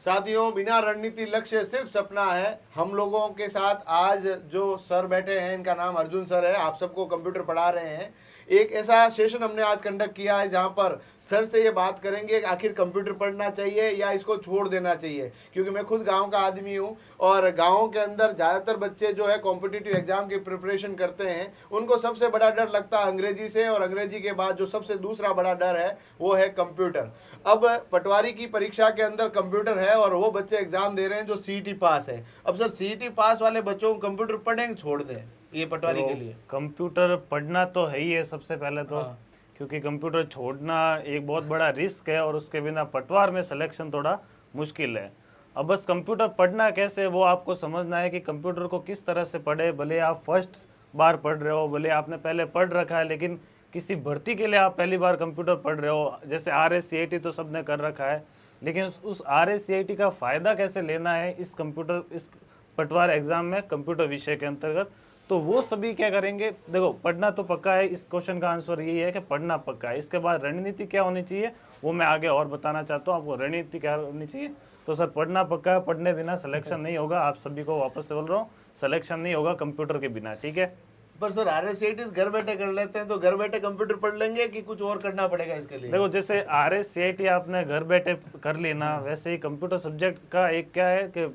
साथियों, बिना रणनीति लक्ष्य सिर्फ सपना है। हम लोगों के साथ आज जो सर बैठे हैं, इनका नाम अर्जुन सर है। आप सबको कंप्यूटर पढ़ा रहे हैं। एक ऐसा सेशन हमने आज कंडक्ट किया है जहां पर सर से ये बात करेंगे कि आखिर कंप्यूटर पढ़ना चाहिए या इसको छोड़ देना चाहिए। क्योंकि मैं खुद गांव का आदमी हूं और गांवों के अंदर ज़्यादातर बच्चे जो है कॉम्पिटिटिव एग्जाम की प्रिपरेशन करते हैं, उनको सबसे बड़ा डर लगता है अंग्रेजी से, और अंग्रेजी के बाद जो सबसे दूसरा बड़ा डर है वो है कंप्यूटर। अब पटवारी की परीक्षा के अंदर कंप्यूटर है और वो बच्चे एग्जाम दे रहे हैं जो सीईटी पास है। अब सर, सीईटी पास वाले बच्चों को कंप्यूटर पढ़ेंगे छोड़ दें ये पटवारी देखो, के लिए? कंप्यूटर पढ़ना तो है ही है सबसे पहले तो, हाँ। क्योंकि कंप्यूटर छोड़ना एक बहुत बड़ा रिस्क है और उसके बिना पटवार में सिलेक्शन थोड़ा मुश्किल है। अब बस कंप्यूटर पढ़ना कैसे, वो आपको समझना है कि कंप्यूटर को किस तरह से पढ़े। भले आप फर्स्ट बार पढ़ रहे हो, भले आपने पहले पढ़ रखा है, लेकिन किसी भर्ती के लिए आप पहली बार कंप्यूटर पढ़ रहे हो, जैसे RS CIT तो सबने कर रखा है, लेकिन उस RS CIT का फ़ायदा कैसे लेना है इस पटवार एग्ज़ाम में कंप्यूटर विषय के अंतर्गत, तो वो सभी क्या करेंगे। देखो, पढ़ना तो पक्का है, इस क्वेश्चन का आंसर यही है कि पढ़ना पक्का है। इसके बाद रणनीति क्या होनी चाहिए वो मैं आगे और बताना चाहता हूँ आपको। रणनीति क्या होनी चाहिए, तो सर पढ़ना पक्का है, पढ़ने बिना सिलेक्शन नहीं होगा। आप सभी को वापस से बोल रहा हूँ, सिलेक्शन नहीं होगा कंप्यूटर के बिना, ठीक है। पर सर, RS CIT घर बैठे कर लेते हैं, तो घर बैठे कंप्यूटर पढ़ लेंगे कि कुछ और करना पड़ेगा इसके लिए? देखो, जैसे RS CIT आपने घर बैठे कर लेना, वैसे ही कंप्यूटर सब्जेक्ट का एक क्या है कि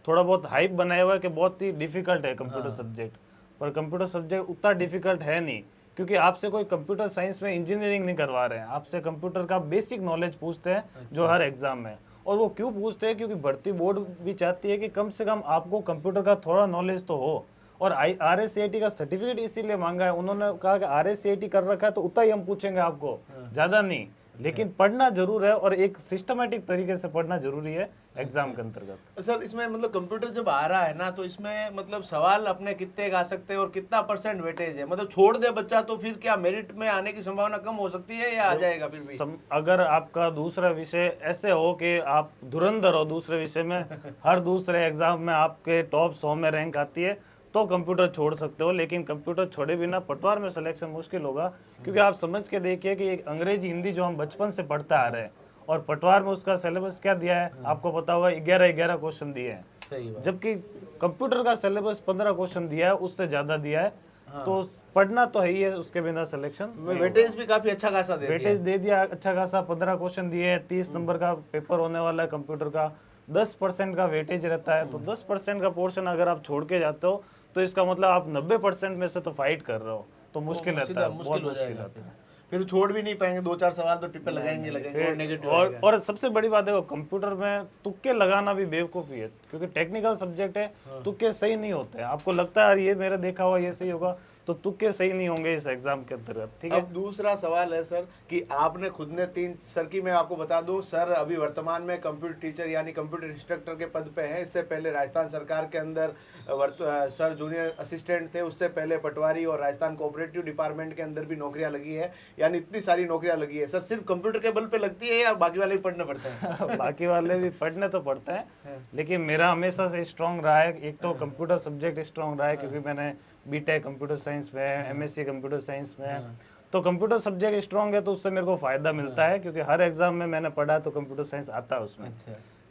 थोड़ा बहुत हाइप बनाया हुआ है कि बहुत ही डिफिकल्ट है कंप्यूटर सब्जेक्ट, पर कंप्यूटर सब्जेक्ट उतना डिफिकल्ट है नहीं, क्योंकि आपसे कोई कंप्यूटर साइंस में इंजीनियरिंग नहीं करवा रहे हैं, आपसे कंप्यूटर का बेसिक नॉलेज पूछते हैं जो हर एग्जाम में। और वो क्यों पूछते हैं, क्योंकि भर्ती बोर्ड भी चाहती है कि कम से कम आपको कंप्यूटर का थोड़ा नॉलेज तो हो। और RS CIT का सर्टिफिकेट इसीलिए मांगा है, उन्होंने कहा कि RS CIT कर रखा है तो उतना ही हम पूछेंगे आपको, ज़्यादा नहीं। लेकिन पढ़ना जरूर है और एक सिस्टमेटिक तरीके से पढ़ना जरूरी है एग्जाम के अंतर्गत। सर, इसमें मतलब कंप्यूटर जब आ रहा है ना, तो इसमें मतलब सवाल अपने कितने आ सकते हैं और कितना % वेटेज है? मतलब छोड़ दे बच्चा तो फिर क्या मेरिट में आने की संभावना कम हो सकती है या आ जाएगा फिर भी? अगर आपका दूसरा विषय ऐसे हो कि आप धुरंधर हो दूसरे विषय में, हर दूसरे एग्जाम में आपके टॉप 100 में रैंक आती है, तो कंप्यूटर छोड़ सकते हो। लेकिन कंप्यूटर छोड़े बिना पटवार में सिलेक्शन मुश्किल होगा, क्योंकि आप समझ के देखिए कि एक अंग्रेजी हिंदी जो हम बचपन से पढ़ते आ रहे हैं, और पटवार में उसका सिलेबस क्या दिया है आपको पता होगा, 11 क्वेश्चन दिए हैं। सही बात। जबकि कंप्यूटर का सिलेबस 15 क्वेश्चन दिया है, उससे ज़्यादा दिया है। तो पढ़ना तो है ही है, उसके बिना सिलेक्शन नहीं होगा। वेटेज भी काफी अच्छा खासा दे दिया। वेटेज दे दिया अच्छा खासा, 15 क्वेश्चन दिए हैं, 30 नंबर का पेपर होने वाला है कंप्यूटर का, 10% का वेटेज रहता है। तो 10% का पोर्शन अगर आप छोड़ के जाते हो, तो इसका मतलब आप 90% में से तो फाइट कर रहे हो, तो मुश्किल रहता है, बहुत मुश्किल हो मुश्किल जाएगा रहता है। फिर छोड़ भी नहीं पाएंगे, 2-4 सवाल तो टिप्पे लगाएंगे लगाएंगे और नेगेटिव और आएगा। और सबसे बड़ी बात देखो, कंप्यूटर में तुक्के लगाना भी बेवकूफ़ी है, क्योंकि टेक्निकल सब्जेक्ट है, तुक्के सही नहीं होते हैं। आपको लगता है यार ये मेरा देखा हुआ ये सही होगा, तो तुक्के सही नहीं होंगे इस एग्जाम के अंतर्गत, ठीक है। अब दूसरा सवाल है सर कि आपने खुद ने 3 सर की मैं आपको बता दूं, सर अभी वर्तमान में कंप्यूटर टीचर यानी कंप्यूटर इंस्ट्रक्टर के पद पे हैं। इससे पहले राजस्थान सरकार के अंदर सर जूनियर असिस्टेंट थे। उससे पहले पटवारी और राजस्थान कोऑपरेटिव डिपार्टमेंट के अंदर भी नौकरियां लगी है। यानी इतनी सारी नौकरियां लगी है। सर, सिर्फ कंप्यूटर के बल पे लगती है या बाकी वाले भी पढ़ने पड़ते हैं? बाकी वाले भी पढ़ने तो पड़ते हैं, लेकिन मेरा हमेशा से स्ट्रांग रहा है, एक तो कंप्यूटर सब्जेक्ट स्ट्रांग रहा है, क्योंकि मैंने बीटेक कंप्यूटर साइंस में है, MSc कंप्यूटर साइंस में है, तो कंप्यूटर सब्जेक्ट स्ट्रांग है, तो उससे मेरे को फायदा मिलता है, क्योंकि हर एग्जाम में मैंने पढ़ा तो कंप्यूटर साइंस आता है उसमें।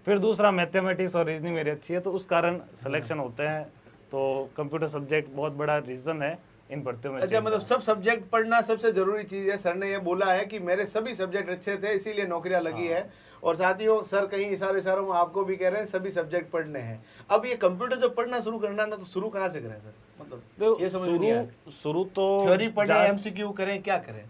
फिर दूसरा, मैथमेटिक्स और रीजनिंग मेरी अच्छी है, तो उस कारण सिलेक्शन होते हैं। तो कंप्यूटर सब्जेक्ट बहुत बड़ा रीजन है इन भर्तियों में। अच्छा, मतलब सब सब्जेक्ट पढ़ना सबसे जरूरी चीज है। सर ने ये बोला है कि मेरे सभी सब्जेक्ट अच्छे थे इसीलिए नौकरियां लगी है। और साथियों, सर कहीं इशारों में आपको भी कह रहे हैं सभी सब्जेक्ट पढ़ने हैं। अब ये कंप्यूटर जब पढ़ना शुरू करना ना, तो शुरू कहाँ से करें सर? मतलब ये समझ नहीं आया। शुरू तो थ्योरी पढ़े, MCQ करें, क्या करें?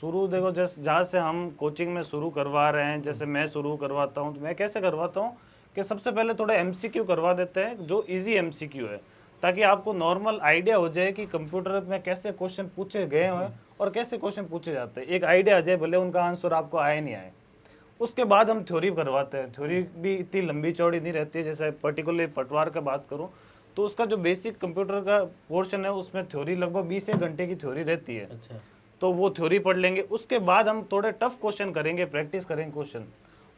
शुरू देखो, जैसे जहाँ से हम कोचिंग में शुरू करवा रहे हैं, जैसे मैं शुरू करवाता हूँ, तो मैं कैसे करवाता हूँ कि सबसे पहले थोड़ा MCQ करवा देते हैं, जो इजी MCQ है, ताकि आपको नॉर्मल आइडिया हो जाए कि कंप्यूटर में कैसे क्वेश्चन पूछे गए हैं और कैसे क्वेश्चन पूछे जाते हैं, एक आइडिया आ जाए, भले उनका आंसर आपको आए नहीं आए। उसके बाद हम थ्योरी करवाते हैं। थ्योरी भी इतनी लंबी चौड़ी नहीं रहती है, जैसे पर्टिकुलरली पटवार का बात करूँ तो उसका जो बेसिक कंप्यूटर का पोर्शन है उसमें थ्योरी लगभग 20 घंटे की थ्योरी रहती है। अच्छा। तो वो थ्योरी पढ़ लेंगे, उसके बाद हम थोड़े टफ क्वेश्चन करेंगे, प्रैक्टिस करेंगे क्वेश्चन।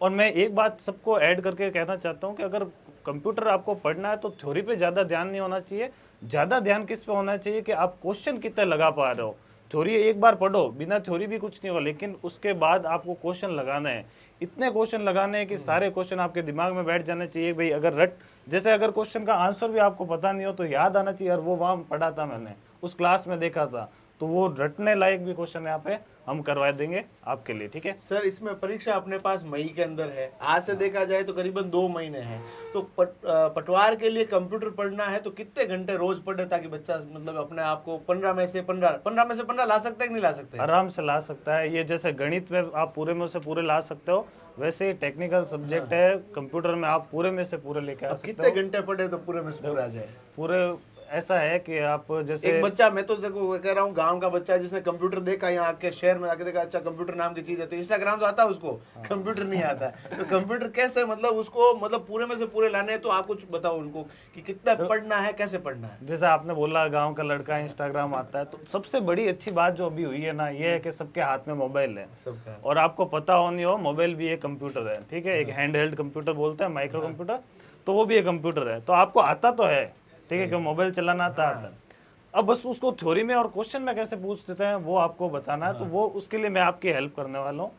और मैं एक बात सबको ऐड करके कहना चाहता हूँ कि अगर कंप्यूटर आपको पढ़ना है तो थ्योरी पे ज़्यादा ध्यान नहीं होना चाहिए, ज़्यादा ध्यान किस पे होना चाहिए कि आप क्वेश्चन कितने लगा पा रहे हो। थ्योरी एक बार पढ़ो, बिना थ्योरी भी कुछ नहीं होगा, लेकिन उसके बाद आपको क्वेश्चन लगाना है। इतने क्वेश्चन लगाने हैं कि सारे क्वेश्चन आपके दिमाग में बैठ जाने चाहिए भाई। अगर जैसे अगर क्वेश्चन का आंसर भी आपको पता नहीं हो तो याद आना चाहिए, और वो वहाँ पढ़ा था मैंने, उस क्लास में देखा था, तो वो रटने लायक भी क्वेश्चन यहाँ पे हम करवा देंगे आपके लिए, ठीक है। सर इसमें परीक्षा अपने पास मई के अंदर है, आज से देखा जाए तो करीबन 2 महीने हैं, तो पटवार के लिए कंप्यूटर पढ़ना है तो कितने घंटे रोज पढ़े ताकि बच्चा मतलब अपने आप को 15 ला सकता है कि नहीं ला सकते? आराम से ला सकता है। ये जैसे गणित में आप पूरे में से पूरे ला सकते हो, वैसे ही टेक्निकल सब्जेक्ट है कंप्यूटर में, आप पूरे में से पूरे लेके आ सकते कितने हो। घंटे पढ़े तो पूरे में से पूरा आ जाए? पूरे ऐसा है कि आप जैसे एक बच्चा, मैं तो देखो कह रहा हूँ गांव का बच्चा जिसने कंप्यूटर देखा, यहाँ आके शहर में आके देखा अच्छा कंप्यूटर नाम की चीज है, तो इंस्टाग्राम तो आता है उसको, कंप्यूटर नहीं आता है, तो कंप्यूटर कैसे मतलब उसको मतलब पूरे में से पूरे लाने हैं, तो आप कुछ बताओ उनको कि कितना पढ़ना है, कैसे पढ़ना है। जैसे आपने बोला गांव का लड़का इंस्टाग्राम आता है, तो सबसे बड़ी अच्छी बात जो अभी हुई है ना, ये है कि सबके हाथ में मोबाइल है, सबका। और आपको पता हो नहीं हो, मोबाइल भी एक कंप्यूटर है, ठीक है। एक हैंड हेल्ड कंप्यूटर बोलते हैं, माइक्रो कंप्यूटर, तो वो भी एक कंप्यूटर है। तो आपको आता तो है, ठीक है, क्यों मोबाइल चलाना आता है। अब बस उसको थ्योरी में और क्वेश्चन में कैसे पूछ देते हैं वो आपको बताना है, तो वो उसके लिए मैं आपकी हेल्प करने वाला हूँ।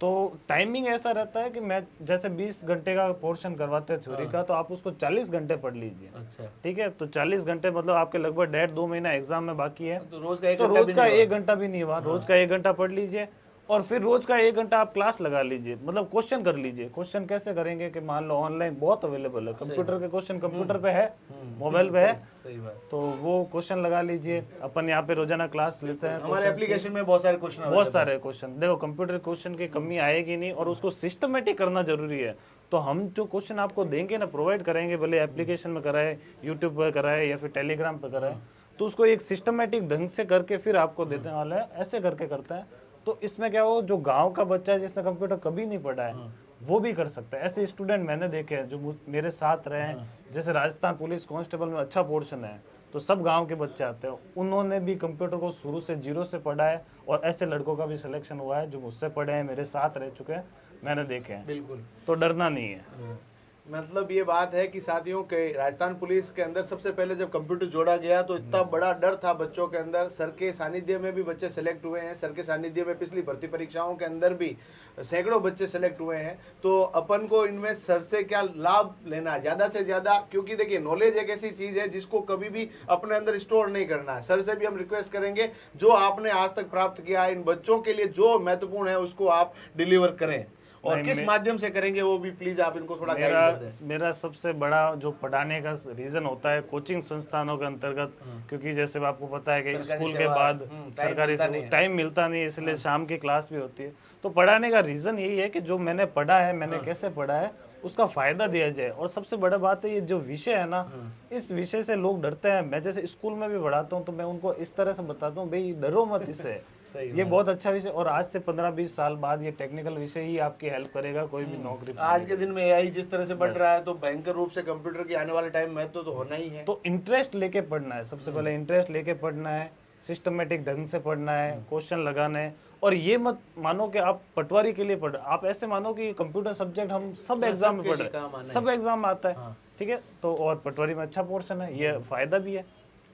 तो टाइमिंग ऐसा रहता है कि मैं जैसे 20 घंटे का पोर्शन करवाते हैं थ्योरी का, तो आप उसको 40 घंटे पढ़ लीजिए, अच्छा, ठीक है। तो 40 घंटे मतलब आपके लगभग 1.5-2 महीना एग्जाम में बाकी है, तो रोज का एक तो घंटा रोज भी का नहीं हुआ? 1 घंटा भी नहीं हुआ, रोज का 1 घंटा पढ़ लीजिए, और फिर रोज का 1 घंटा आप क्लास लगा लीजिए, मतलब क्वेश्चन कर लीजिए। क्वेश्चन कैसे करेंगे कि मान लो ऑनलाइन बहुत अवेलेबल है, कंप्यूटर के क्वेश्चन कंप्यूटर पे है, मोबाइल पे है, सही बात। तो वो क्वेश्चन लगा लीजिए। अपन यहाँ पे रोजाना क्लास लेते हैं, हमारे एप्लीकेशन में बहुत सारे क्वेश्चन बहुत सारे क्वेश्चन। देखो कंप्यूटर क्वेश्चन की कमी आएगी नहीं, और उसको सिस्टमेटिक करना जरूरी है। तो हम जो क्वेश्चन आपको देंगे ना, प्रोवाइड करेंगे, भले एप्लीकेशन में कराए, यूट्यूब पर कराए या फिर टेलीग्राम पर कराए, तो उसको एक सिस्टमेटिक ढंग से करके फिर आपको देने वाला है, ऐसे करके करता है। तो इसमें क्या हो, जो गांव का बच्चा है जिसने कंप्यूटर कभी नहीं पढ़ा है, वो भी कर सकता है। ऐसे स्टूडेंट मैंने देखे हैं जो मेरे साथ रहे हैं, जैसे राजस्थान पुलिस कांस्टेबल में अच्छा पोर्शन है, तो सब गांव के बच्चे आते हैं, उन्होंने भी कंप्यूटर को शुरू से जीरो से पढ़ा है, और ऐसे लड़कों का भी सिलेक्शन हुआ है जो मुझसे पढ़े हैं, मेरे साथ रह चुके हैं, मैंने देखे हैं। बिल्कुल, तो डरना नहीं है। मतलब ये बात है कि साथियों के राजस्थान पुलिस के अंदर सबसे पहले जब कंप्यूटर जोड़ा गया तो इतना बड़ा डर था बच्चों के अंदर। सर के सानिध्य में भी बच्चे सेलेक्ट हुए हैं, सर के सानिध्य में पिछली भर्ती परीक्षाओं के अंदर भी सैकड़ों बच्चे सेलेक्ट हुए हैं। तो अपन को इनमें सर से क्या लाभ लेना है ज़्यादा से ज़्यादा, क्योंकि देखिए नॉलेज एक ऐसी चीज़ है जिसको कभी भी अपने अंदर स्टोर नहीं करना है। सर से भी हम रिक्वेस्ट करेंगे जो आपने आज तक प्राप्त किया है इन बच्चों के लिए जो महत्वपूर्ण है उसको आप डिलीवर करें, और किस माध्यम से करेंगे वो भी प्लीज आप इनको थोड़ा गाइड कर दें। मेरा सबसे बड़ा जो पढ़ाने का रीजन होता है कोचिंग संस्थानों के अंतर्गत, क्योंकि जैसे आपको पता है कि स्कूल के बाद सरकारी टाइम मिलता नहीं, इसलिए शाम की क्लास भी होती है। तो पढ़ाने का रीजन यही है कि जो मैंने पढ़ा है, मैंने कैसे पढ़ा है, उसका फायदा दिया जाए। और सबसे बड़ा बात है, ये जो विषय है ना, इस विषय से लोग डरते हैं। मैं जैसे स्कूल में भी पढ़ाता हूँ तो मैं उनको इस तरह से बताता हूँ, भाई डरो मत इससे, ये बहुत अच्छा विषय, और आज से 15-20 साल बाद ये टेक्निकल विषय ही आपकी हेल्प करेगा कोई भी नौकरी। आज के दिन में एआई जिस तरह से बढ़ रहा है तो भयंकर रूप से कंप्यूटर की आने वाले टाइम में तो होना ही है। तो इंटरेस्ट लेके पढ़ना है, सबसे पहले इंटरेस्ट लेके पढ़ना है, सिस्टमेटिक ढंग से पढ़ना है, क्वेश्चन लगाना है। और ये मत मानो कि आप पटवारी के लिए पढ़ रहे, आप ऐसे मानो कि कंप्यूटर सब्जेक्ट हम सब एग्जाम में पढ़ रहे हैं, सब एग्जाम में आता है, ठीक है। तो और पटवारी में अच्छा पोर्शन है, ये फायदा भी है।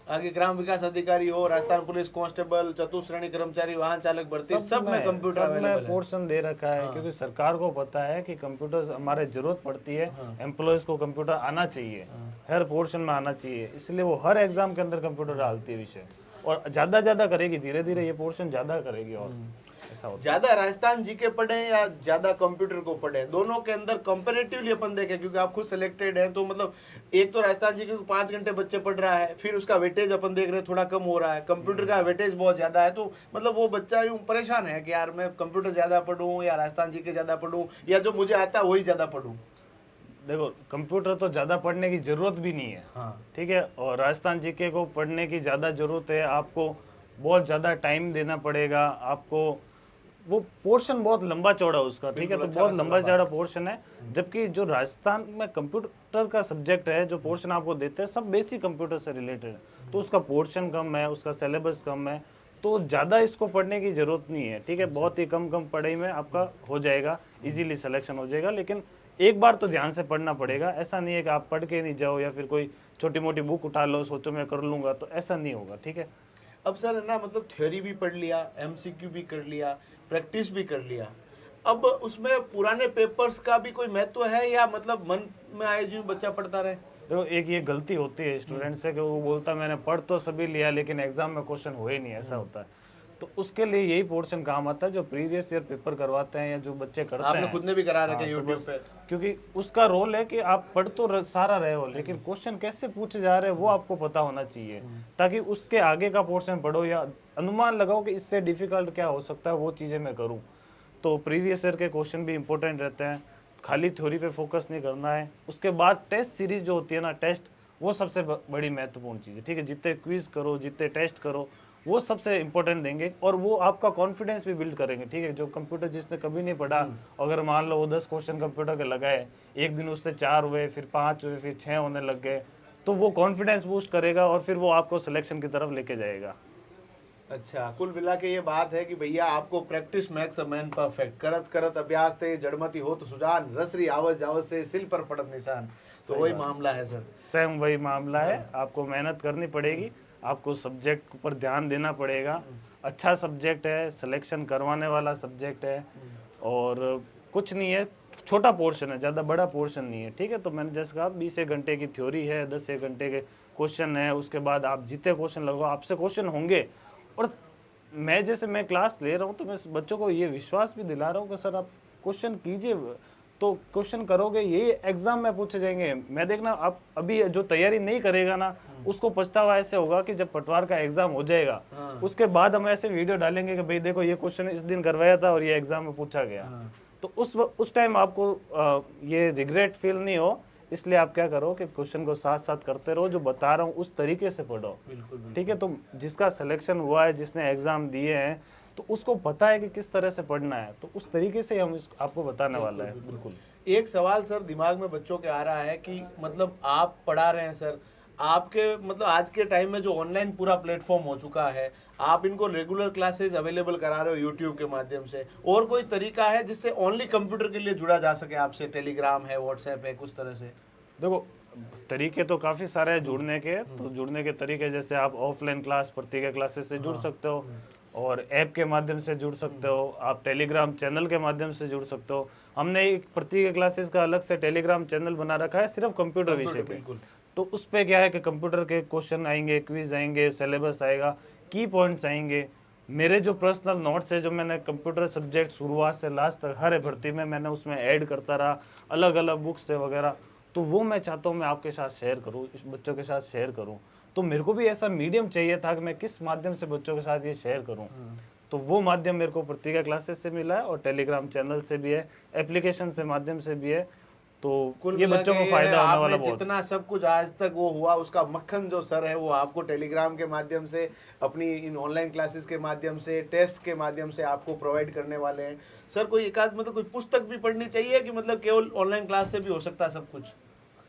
आगे ग्राम विकास अधिकारी हो, राजस्थान पुलिस कांस्टेबल, चतुश्रेणी कर्मचारी, वाहन चालक भर्ती, सब में कंप्यूटर अवेलेबल है, पोर्शन दे रखा है। क्योंकि सरकार को पता है कि कंप्यूटर हमारे जरूरत पड़ती है, एम्प्लॉयज को कंप्यूटर आना चाहिए, हर पोर्शन में आना चाहिए, इसलिए वो हर एग्जाम के अंदर कंप्यूटर डालती है विषय, और ज्यादा करेगी, धीरे धीरे ये पोर्शन ज्यादा करेगी। और ऐसा होता है। ज्यादा राजस्थान जी के पढ़े या ज्यादा कंप्यूटर को पढ़े, दोनों के अंदर कंपैरेटिवली अपन देखें, क्योंकि आप खुद सिलेक्टेड हैं, तो मतलब एक तो राजस्थान जी के 5 घंटे बच्चे पढ़ रहा है, फिर उसका वेटेज अपन देख रहे हैं थोड़ा कम हो रहा है, कंप्यूटर का वेटेज बहुत ज्यादा है, तो मतलब वो बच्चा यूं परेशान है कि यार मैं कंप्यूटर ज्यादा पढ़ूं या राजस्थान जी के ज्यादा पढ़ूं, या जो मुझे आता है वही ज्यादा पढ़ूं। देखो कंप्यूटर तो ज़्यादा पढ़ने की ज़रूरत भी नहीं है, ठीक है, और राजस्थान जीके को पढ़ने की ज़्यादा ज़रूरत है। आपको बहुत ज़्यादा टाइम देना पड़ेगा, आपको वो पोर्शन बहुत लंबा चौड़ा उसका, ठीक है, तो बहुत लंबा चौड़ा पोर्शन है। जबकि जो राजस्थान में कंप्यूटर का सब्जेक्ट है, जो पोर्शन आपको देते हैं सब बेसिक कंप्यूटर से रिलेटेड है, तो उसका पोर्शन कम है, उसका सिलेबस कम है, तो ज़्यादा इसको पढ़ने की ज़रूरत नहीं है, ठीक है। बहुत ही कम पढ़ाई में आपका हो जाएगा, इजीली सिलेक्शन हो जाएगा। लेकिन एक बार तो ध्यान से पढ़ना पड़ेगा, ऐसा नहीं है कि आप पढ़ के नहीं जाओ या फिर कोई छोटी मोटी बुक उठा लो सोचो मैं कर लूँगा, तो ऐसा नहीं होगा, ठीक है। अब सर है ना, मतलब थ्योरी भी पढ़ लिया, एमसीक्यू भी कर लिया, प्रैक्टिस भी कर लिया, अब उसमें पुराने पेपर्स का भी कोई महत्व है, या मतलब मन में आए जो बच्चा पढ़ता रहे? देखो एक ये गलती होती है स्टूडेंट से कि वो बोलता मैंने पढ़ तो सभी लिया लेकिन एग्जाम में क्वेश्चन हो ही नहीं, ऐसा होता है। तो उसके लिए यही पोर्शन काम आता है जो प्रीवियस ईयर पेपर करवाते हैं या जो बच्चे करते आपने हैं। खुद ने भी करा रखे हाँ, तो यूट्यूब बस पे। क्योंकि उसका रोल है कि आप पढ़ तो सारा रहे हो लेकिन क्वेश्चन कैसे पूछे जा रहे हैं वो आपको पता होना चाहिए, ताकि उसके आगे का पोर्शन पढ़ो या अनुमान लगाओ कि इससे डिफिकल्ट क्या हो सकता है, वो चीज़ें मैं करूँ। तो प्रीवियस ईयर के क्वेश्चन भी इंपॉर्टेंट रहते हैं, खाली थ्योरी पे फोकस नहीं करना है। उसके बाद टेस्ट सीरीज जो होती है ना, टेस्ट, वो सबसे बड़ी महत्वपूर्ण चीज़ है, ठीक है। जितने क्विज करो, जितने टेस्ट करो, वो सबसे इंपॉर्टेंट देंगे और वो आपका कॉन्फिडेंस भी बिल्ड करेंगे, ठीक है। जो कंप्यूटर जिसने कभी नहीं पढ़ा, अगर मान लो वो 10 क्वेश्चन कंप्यूटर के लगाए, एक दिन उससे 4 हुए, फिर 5 हुए, फिर 6 होने लग गए, तो वो कॉन्फिडेंस बूस्ट करेगा और फिर वो आपको सिलेक्शन की तरफ लेके जाएगा। अच्छा, कुल मिला के ये बात है कि भैया आपको practice max a man perfect, करत करत अभ्यास ते जड़मति हो तो सुजान, रसरी आवत जावत से सिल पर पड़त निशान। तो सही वही बात। मामला है सर। सेम वही मामला है, हाँ। आपको मेहनत करनी पड़ेगी, आपको सब्जेक्ट पर ध्यान देना पड़ेगा। अच्छा सब्जेक्ट है, सिलेक्शन करवाने वाला सब्जेक्ट है और कुछ नहीं है, छोटा पोर्शन है, ज़्यादा बड़ा पोर्शन नहीं है, ठीक है। तो मैंने जैसे कहा 20 एक घंटे की थ्योरी है, 10 एक घंटे के क्वेश्चन है, उसके बाद आप जितने क्वेश्चन लगाओ आपसे क्वेश्चन होंगे। और मैं क्लास ले रहा हूँ तो मैं बच्चों को ये विश्वास भी दिला रहा हूँ कि सर आप क्वेश्चन कीजिए, तो क्वेश्चन करोगे ये एग्जाम में पूछे जाएंगे। मैं देखना, आप अभी जो तैयारी नहीं करेगा ना, उसको पछतावा ऐसे होगा कि जब पटवार का एग्जाम हो जाएगा, हाँ। उसके बाद हम ऐसे वीडियो डालेंगे कि भाई देखो ये क्वेश्चन इस दिन करवाया था और ये एग्जाम में पूछा गया। हाँ। तो उस टाइम आपको ये रिग्रेट फील नहीं हो, इसलिए आप क्या करो कि क्वेश्चन को साथ साथ करते रहो, जो बता रहा हूँ उस तरीके से पढ़ो, बिल्कुल बिल्कुल। ठीक है। तो जिसका सिलेक्शन हुआ है, जिसने एग्जाम दिए हैं, तो उसको पता है कि किस तरह से पढ़ना है, तो उस तरीके से हम आपको बताने वाला है। बिल्कुल। एक सवाल सर दिमाग में बच्चों के आ रहा है कि मतलब आप पढ़ा रहे हैं सर, आपके मतलब आज के टाइम में जो ऑनलाइन पूरा प्लेटफॉर्म हो चुका है, आप इनको रेगुलर क्लासेस अवेलेबल करा रहे हो यूट्यूब के माध्यम से, और कोई तरीका है जिससे ओनली कंप्यूटर के लिए जुड़ा जा सके आपसे? टेलीग्राम है, व्हाट्सएप है, कुछ तरह से? देखो तरीके तो काफ़ी सारे हैं जुड़ने के, तो जुड़ने के तरीके जैसे आप ऑफलाइन क्लास प्रतिज्ञा क्लासेस से जुड़ सकते हो और ऐप के माध्यम से जुड़ सकते हो, आप टेलीग्राम चैनल के माध्यम से जुड़ सकते हो। हमने एक प्रतिज्ञा क्लासेस का अलग से टेलीग्राम चैनल बना रखा है सिर्फ कंप्यूटर विषय के। बिल्कुल। तो उस पे क्या है कि कंप्यूटर के क्वेश्चन आएंगे, क्विज आएंगे, सिलेबस आएगा, की पॉइंट्स आएंगे, मेरे जो पर्सनल नोट्स है जो मैंने कंप्यूटर सब्जेक्ट शुरुआत से लास्ट तक हर भर्ती में मैंने उसमें ऐड करता रहा, अलग अलग बुक्स से वगैरह, तो वो मैं चाहता हूँ मैं आपके साथ शेयर करूँ, इस बच्चों के साथ शेयर करूँ। तो मेरे को भी ऐसा मीडियम चाहिए था कि मैं किस माध्यम से बच्चों के साथ ये शेयर करूँ। तो वो माध्यम मेरे को प्रतिज्ञा क्लासेस से मिला है और टेलीग्राम चैनल से भी है, एप्लीकेशन से माध्यम से भी है। तो कुल ये मिला बच्चों के को ये है, फायदा होने वाला आपने बहुत। जितना सब कुछ आज तक वो हुआ उसका मक्खन जो सर है वो आपको टेलीग्राम के माध्यम से, अपनी इन ऑनलाइन क्लासेस के माध्यम से, टेस्ट के माध्यम से आपको प्रोवाइड करने वाले हैं। सर कोई एकाध मतलब कोई पुस्तक भी पढ़नी चाहिए कि मतलब केवल ऑनलाइन क्लास से भी हो सकता है सब कुछ?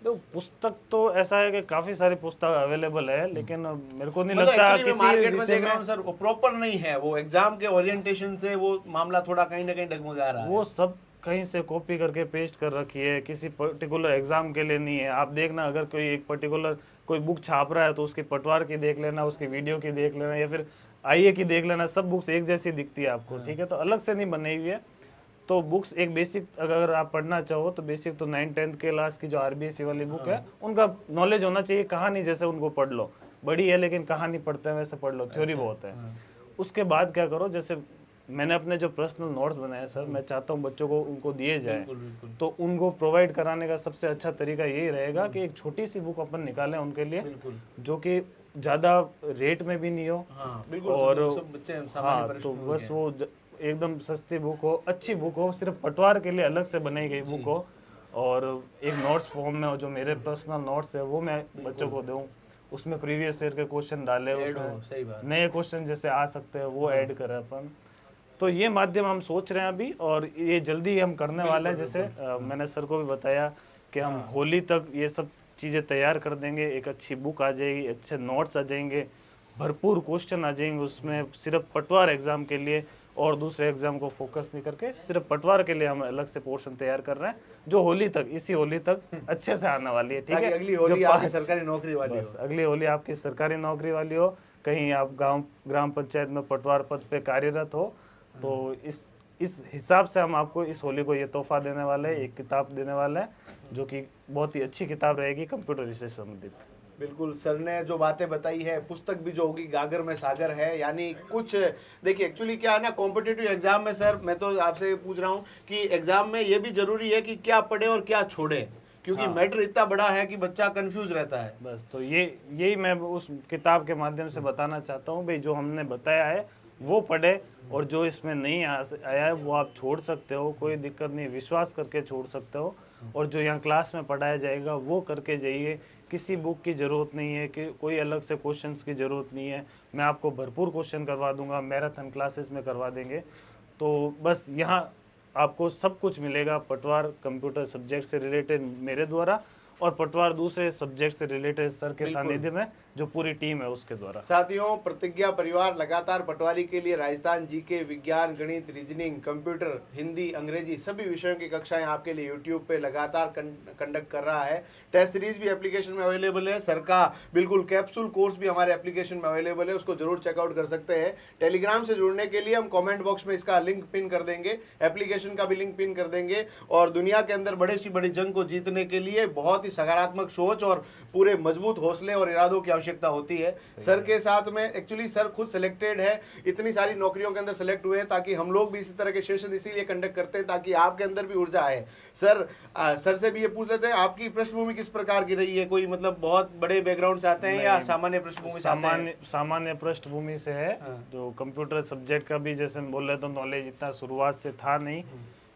तो पुस्तक तो ऐसा है कि काफ़ी सारी पुस्तक अवेलेबल है, लेकिन मेरे को नहीं मतलब लगता एक्चुअली मैं किसी मार्केट में विषय देख रहा में हूँ सर, वो प्रॉपर नहीं है, वो एग्जाम के ओरिएंटेशन से वो मामला थोड़ा कहीं ना कहीं डगमगा रहा वो है। सब कहीं से कॉपी करके पेस्ट कर रखी है, किसी पर्टिकुलर एग्जाम के लिए नहीं है। आप देखना, अगर कोई एक पर्टिकुलर कोई बुक छाप रहा है तो उसकी पटवार की देख लेना, उसकी वीडियो की देख लेना, या फिर आईए की देख लेना, सब बुक्स एक जैसी दिखती है आपको, ठीक है। तो अलग से नहीं बनी हुई है। तो बुक्स एक बेसिक अगर आप पढ़ना चाहो तो बेसिक तो 9th-10th के क्लास की जो आरबीएससी वाली बुक है उनका नॉलेज होना चाहिए, कहानी जैसे उनको पढ़ लो, बड़ी है लेकिन कहानी पढ़ते हैं वैसे पढ़ लो, थ्योरी बहुत है। उसके बाद क्या करो, जैसे मैंने अपने जो पर्सनल नोट्स बनाए सर, मैं चाहता हूँ बच्चों को उनको दिए जाए, बिल्कुल बिल्कुल तो उनको प्रोवाइड कराने का सबसे अच्छा तरीका यही रहेगा कि एक छोटी सी बुक अपन निकालें उनके लिए, बिल्कुल। जो कि ज़्यादा रेट में भी नहीं हो, हाँ बिल्कुल, और सब बच्चे सामान्य हाँ, तो परिस्थितियों बस के वो एकदम सस्ती बुक हो, अच्छी बुक हो, सिर्फ पटवार के लिए अलग से बनाई गई बुक हो, और एक नोट्स फॉर्म में हो, जो मेरे पर्सनल नोट्स है वो मैं बच्चों को दूँ। उसमें प्रीवियस ईयर के क्वेश्चन डाले, ऐड हो, उसमें सही बात। नए क्वेश्चन जैसे आ सकते हैं वो ऐड करें अपन। तो ये माध्यम हम सोच रहे हैं अभी, और ये जल्दी हम करने वाले हैं। जैसे मैंने सर को भी बताया कि हम होली तक ये सब चीज़ें तैयार कर देंगे, एक अच्छी बुक आ जाएगी, अच्छे नोट्स आ जाएंगे, भरपूर क्वेश्चन आ जाएंगे उसमें, सिर्फ पटवार एग्जाम के लिए, और दूसरे एग्जाम को फोकस नहीं करके सिर्फ पटवार के लिए हम अलग से पोर्शन तैयार कर रहे हैं, जो होली तक, इसी होली तक अच्छे से आने वाली है, ठीक ताकि है। अगली जो होली आपकी 5 सरकारी नौकरी वाली बस हो। अगली होली आपकी सरकारी नौकरी वाली हो, कहीं आप ग्राम पंचायत में पटवार पद पे कार्यरत हो, तो इस हिसाब से हम आपको इस होली को ये तोहफा देने वाले हैं, एक किताब देने वाले हैं, जो कि बहुत ही अच्छी किताब रहेगी कंप्यूटर विषय से संबंधित। बिल्कुल, सर ने जो बातें बताई है, पुस्तक भी जो होगी गागर में सागर है, यानी कुछ देखिए एक्चुअली क्या है ना, कॉम्पिटिटिव एग्जाम में सर मैं तो आपसे पूछ रहा हूँ कि एग्जाम में ये भी जरूरी है कि क्या पढ़े और क्या छोड़े, क्योंकि मैटर इतना बड़ा है कि बच्चा कंफ्यूज रहता है। बस तो यही मैं उस किताब के माध्यम से बताना चाहता हूँ भाई, जो हमने बताया है वो पढ़े, और जो इसमें नहीं आया है वो आप छोड़ सकते हो, कोई दिक्कत नहीं, विश्वास करके छोड़ सकते हो, और जो यहाँ क्लास में पढ़ाया जाएगा वो करके जाइए। किसी बुक की ज़रूरत नहीं है, कि कोई अलग से क्वेश्चंस की ज़रूरत नहीं है, मैं आपको भरपूर क्वेश्चन करवा दूंगा, मैराथन क्लासेस में करवा देंगे। तो बस यहाँ आपको सब कुछ मिलेगा, पटवार कंप्यूटर सब्जेक्ट से रिलेटेड मेरे द्वारा, और पटवार दूसरे सब्जेक्ट से रिलेटेड सर के सानिध्य में जो पूरी टीम है उसके द्वारा। साथियों, प्रतिज्ञा परिवार लगातार पटवारी के लिए राजस्थान जीके, विज्ञान, गणित, रीजनिंग, कंप्यूटर, हिंदी, अंग्रेजी सभी विषयों की कक्षाएं आपके लिए यूट्यूब पे लगातार कंडक्ट कर रहा है। टेस्ट सीरीज भी एप्लीकेशन में अवेलेबल है, सर का बिल्कुल कैप्सूल कोर्स भी हमारे एप्लीकेशन में अवेलेबल है, उसको जरूर चेकआउट कर सकते हैं। टेलीग्राम से जुड़ने के लिए हम कॉमेंट बॉक्स में इसका लिंक पिन कर देंगे, एप्लीकेशन का भी लिंक पिन कर देंगे। और दुनिया के अंदर बड़े से बड़ी जंग को जीतने के लिए बहुत ही सकारात्मक सोच और पूरे मजबूत हौसले और इरादों की आवश्यकता होती है। सर के साथ में एक्चुअली सर खुद सिलेक्टेड है, इतनी सारी नौकरियों के अंदर सेलेक्ट हुए हैं, ताकि हम लोग भी इसी तरह के सेशन इसीलिए कंडक्ट करते हैं ताकि आपके अंदर भी ऊर्जा आए। सर से भी ये पूछ लेते हैं, आपकी पृष्ठभूमि किस प्रकार की रही है? कोई मतलब बहुत बड़े बैकग्राउंड से आते हैं या सामान्य पृष्ठभूमि से आते हैं? सामान्य पृष्ठभूमि से है। जो कंप्यूटर सब्जेक्ट का भी जैसे बोले तो नॉलेज इतना शुरुआत से था नहीं,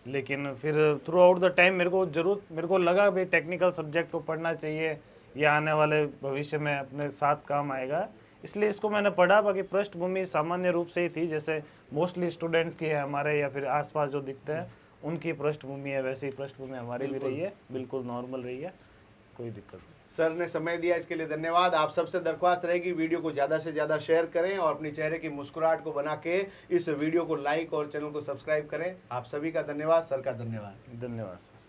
लेकिन फिर थ्रू आउट द टाइम मेरे को लगा भाई टेक्निकल सब्जेक्ट को पढ़ना चाहिए, ये आने वाले भविष्य में अपने साथ काम आएगा, इसलिए इसको मैंने पढ़ा। बाकी पृष्ठभूमि सामान्य रूप से ही थी, जैसे मोस्टली स्टूडेंट्स की है हमारे या फिर आसपास जो दिखते हैं उनकी पृष्ठभूमि है, वैसी पृष्ठभूमि हमारी भी रही है, बिल्कुल नॉर्मल रही है, कोई दिक्कत नहीं। सर ने समय दिया इसके लिए धन्यवाद। आप सबसे दरख्वास्त रहेगी वीडियो को ज़्यादा से ज़्यादा शेयर करें और अपनी चेहरे की मुस्कुराहट को बना के इस वीडियो को लाइक और चैनल को सब्सक्राइब करें। आप सभी का धन्यवाद, सर का धन्यवाद। धन्यवाद सर।